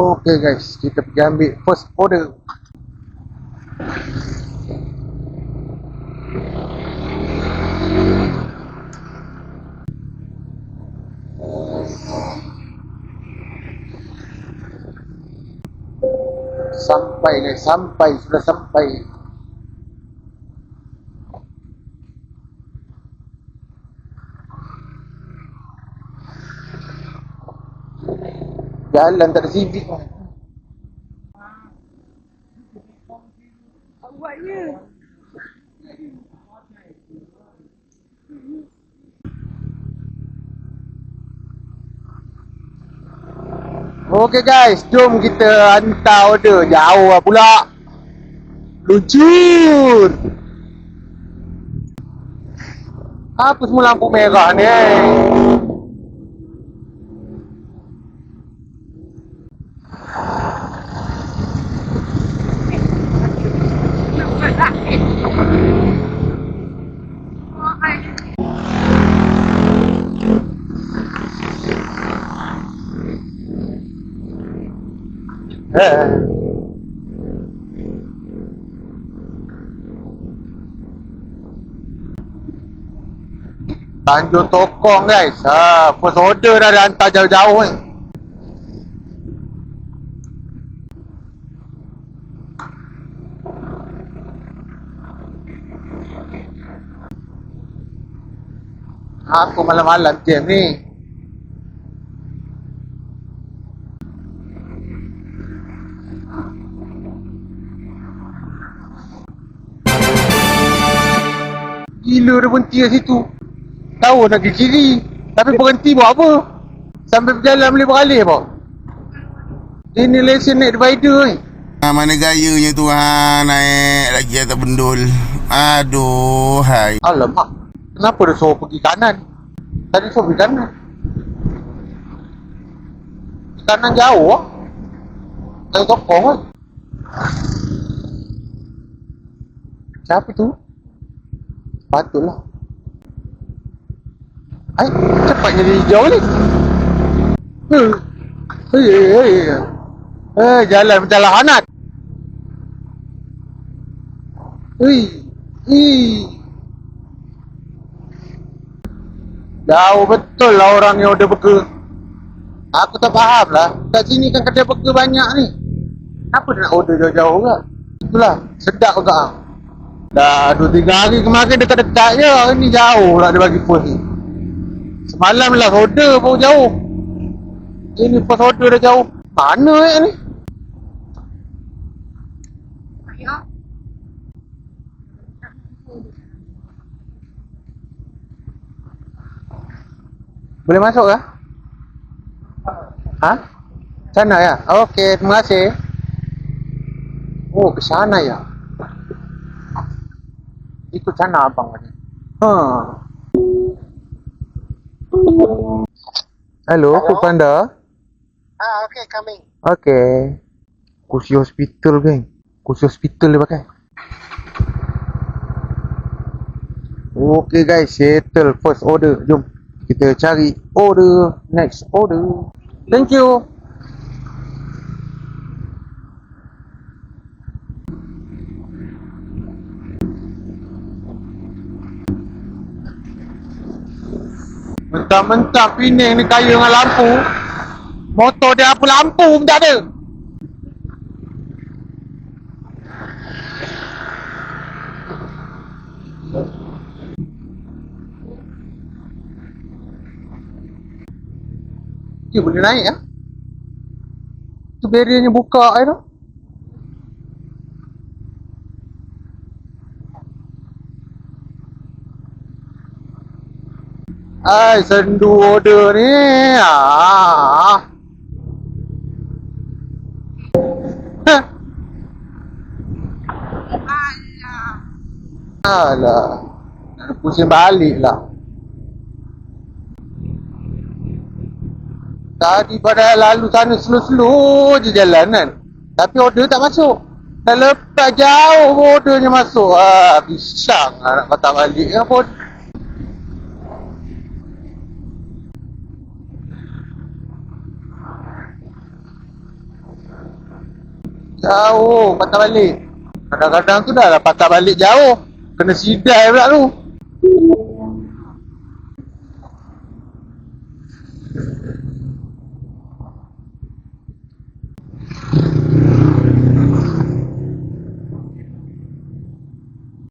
Okay guys, kita pergi ambil first order. Sampai guys, sudah sampai. Jalan tak ada civic. Awaknya. Okay guys, jom kita hantar order. Jauh lah pula. Luncur. Apa semua lampu merah ni? Tanjung Tokong guys. First order dah hantar jauh-jauh ni. Aku malam-malam jam ni. Gila dia berhenti kat situ. Tahu nak ke kiri, tapi berhenti buat apa? Sampai berjalan boleh beralih apa? Ini lesen naik divider ni. Mana gayanya tu naik lagi atas bendul. Aduh hai. Alamak, kenapa dia suruh pergi kanan? Tadi suruh pergi kanan. Kanan jauh lah. Dari Tokong lah. Siapa tu? Patutlah. Cepat jadi hijau ni. Jalan macam lahanat. Jauh betul lah orang yang order burger. Aku tak faham lah. Kat sini kan kedai burger banyak ni. Kenapa dia nak order jauh-jauh juga? Itulah, sedap juga. Dah 2-3 hari kemarin dekat-dekat je. Hari ni jauh lah dia bagi first ni. Semalam lah order baru jauh. Ini first order dah jauh. Mana ni? Boleh masuk ke? Ha? Sana ya? Okey, terima kasih. Oh, ke sana ya? Ikut sana abang ni. Hello, Food Panda. Okay, coming. Okay. Kursi hospital geng. Kursi hospital dia pakai. Okay guys, settle first order. Jom kita cari order, next order. Thank you. Mentang-mentang Penang ni kaya dengan lampu. Motor dia apa lampu pun tak ada. Dia boleh naik ya? Tu barriernya buka tu. Sendu order ni. Alah. Nak pusing balik lah. Tadi pada lalu sana slow-slow je jalan kan. Tapi order tak masuk. Dah lepas jauh ordernya masuk. Pisang nak patah balik kan pun. Jauh patah balik. Kadang-kadang tu dah lah patah balik jauh. Kena sidai pula tu.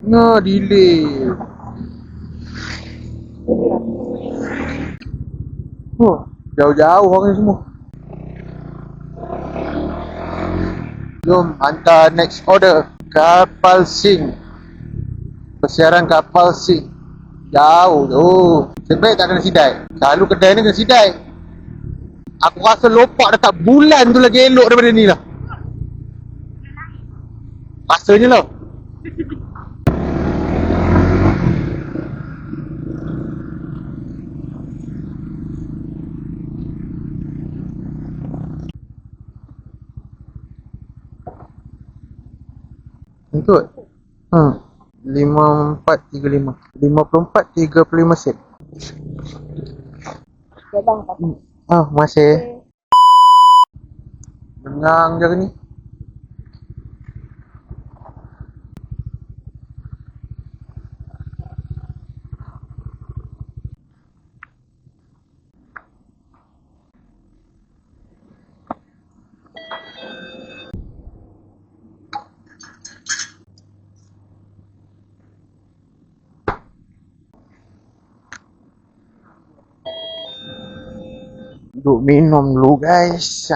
No, delay. Oh, jauh-jauh orang ni semua. Jom hantar next order. Kapal Sing. Persiaran kapal Sing. Jauh tu. Sebaik tak kena sidai. Selalu kedai ni kena sidai. Aku rasa lopak dekat bulan tu lagi elok daripada ni lah. Rasanya lah. Ikut. 5435. 5435 sen. Ya bang, tak Ah, masih. Bengang je ni. Duk minum dulu guys.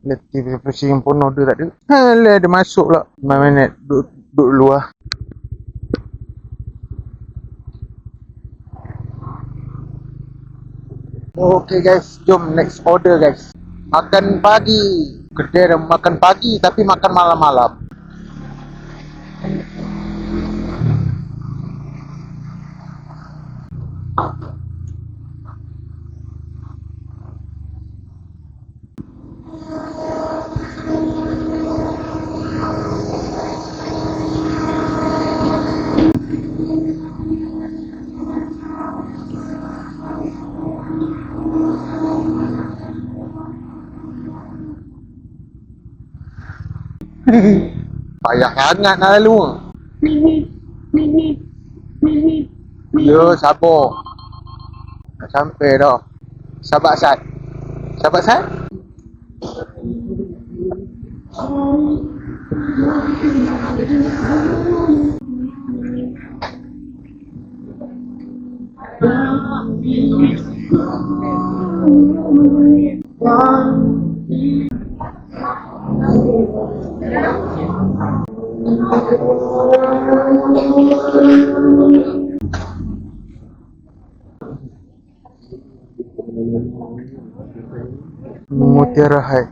Letih pusing pun order tak ada. Alah dia masuk pula. 5 minit duduk dulu lah. Okay guys, jom next order guys. Makan pagi. Kedai dah makan pagi tapi makan malam-malam. Payah sangat nak lalu. Ya, sabar. Nak sampai dah. Sabar Sat. Sabar Sat. Mutiara Hai.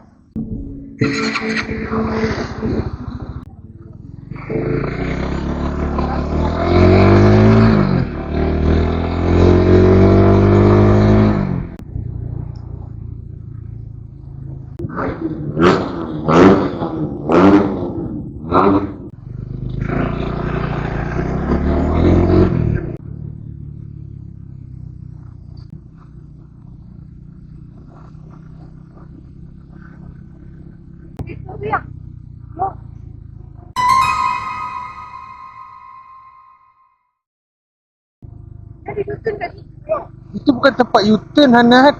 Itu bukan tempat U-turn Hanat.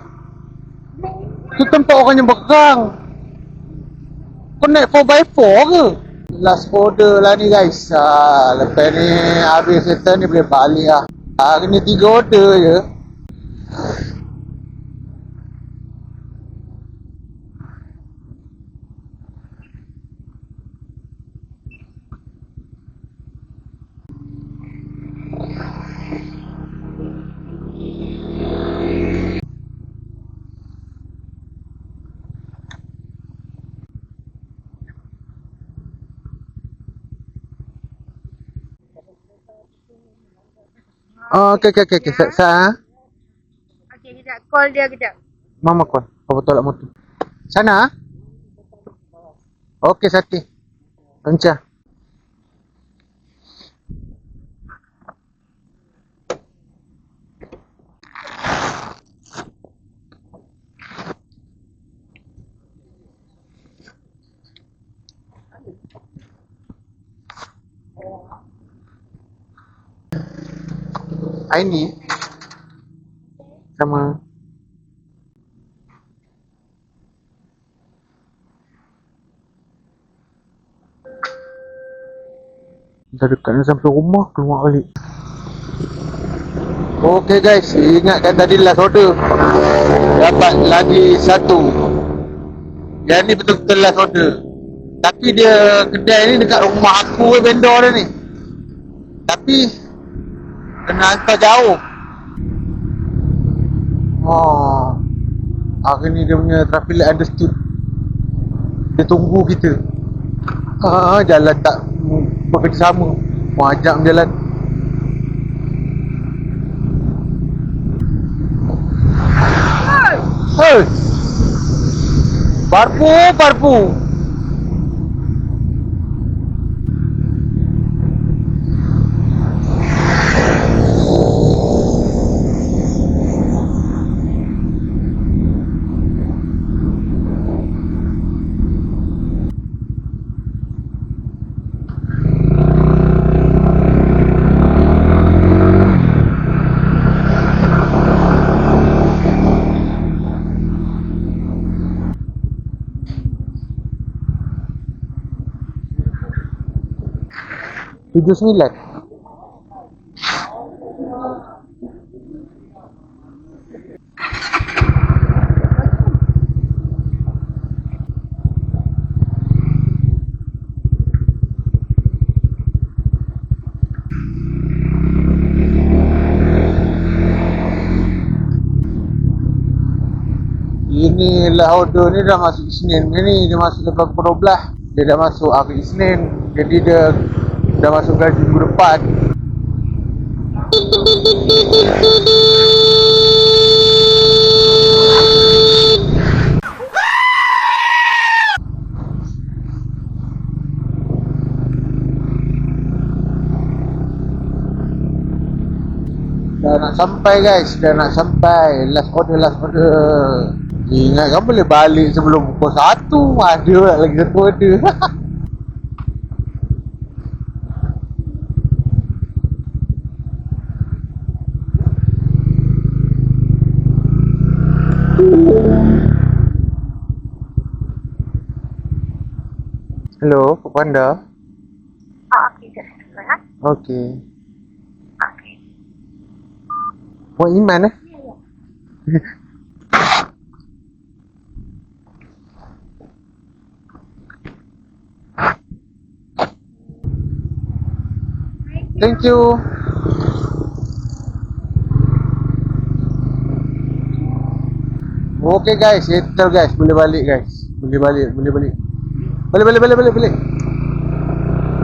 Itu tempat orang yang berang. Kau naik 4x4 ke? Last order lah ni guys. Lepas ni habis settle ni boleh balik lah. Hari ni 3 order je. Oh, okey. Sa. okey, kejap. Call dia kejap. Mama call. Apa tolak motor. Sana? Okey, Sati. Lancar. Aini sama dah dekat nak sampai rumah, keluar balik. Okay guys, ingatkan tadi last order dapat lagi satu. Yang ni betul-betul last order. Tapi dia kedai ni dekat rumah aku vendor dia ni. Tapi kena hantar jauh. Hari ni dia punya traffic light understood. Dia tunggu kita. Jalan tak bekerjasama. Mau ajak berjalan. Hei! Parpu. Tujuh sembilan. Inilah order ni dah masuk Isnin ni, dia masuk lepas pukul 12. Dia dah masuk hari Isnin. Jadi dia dah masuk gaji minggu depan. Dah nak sampai guys, dah nak sampai. Last order. Ingatkan boleh balik sebelum pukul 1. Ada lagi satu order. Hello, Pak Panda. Okey, just sekarang. Okey. Okey. Buat Iman eh? Thank you. Okay guys, settle guys, boleh balik guys. Boleh balik. Balik.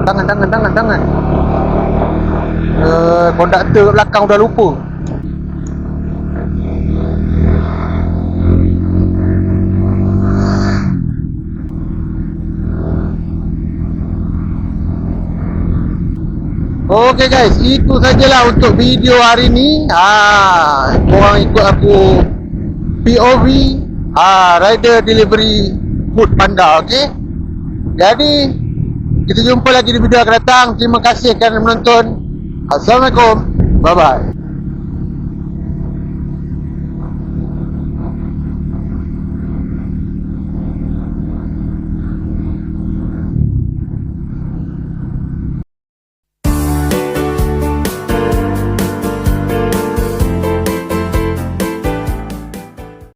Tangan. Konduktor kat belakang dah lupa. Okay guys, itu sajalah untuk video hari ni. Korang ikut aku POV rider delivery Food Panda, okey? Jadi kita jumpa lagi di video akan datang. Terima kasih kerana menonton. Assalamualaikum. Bye bye.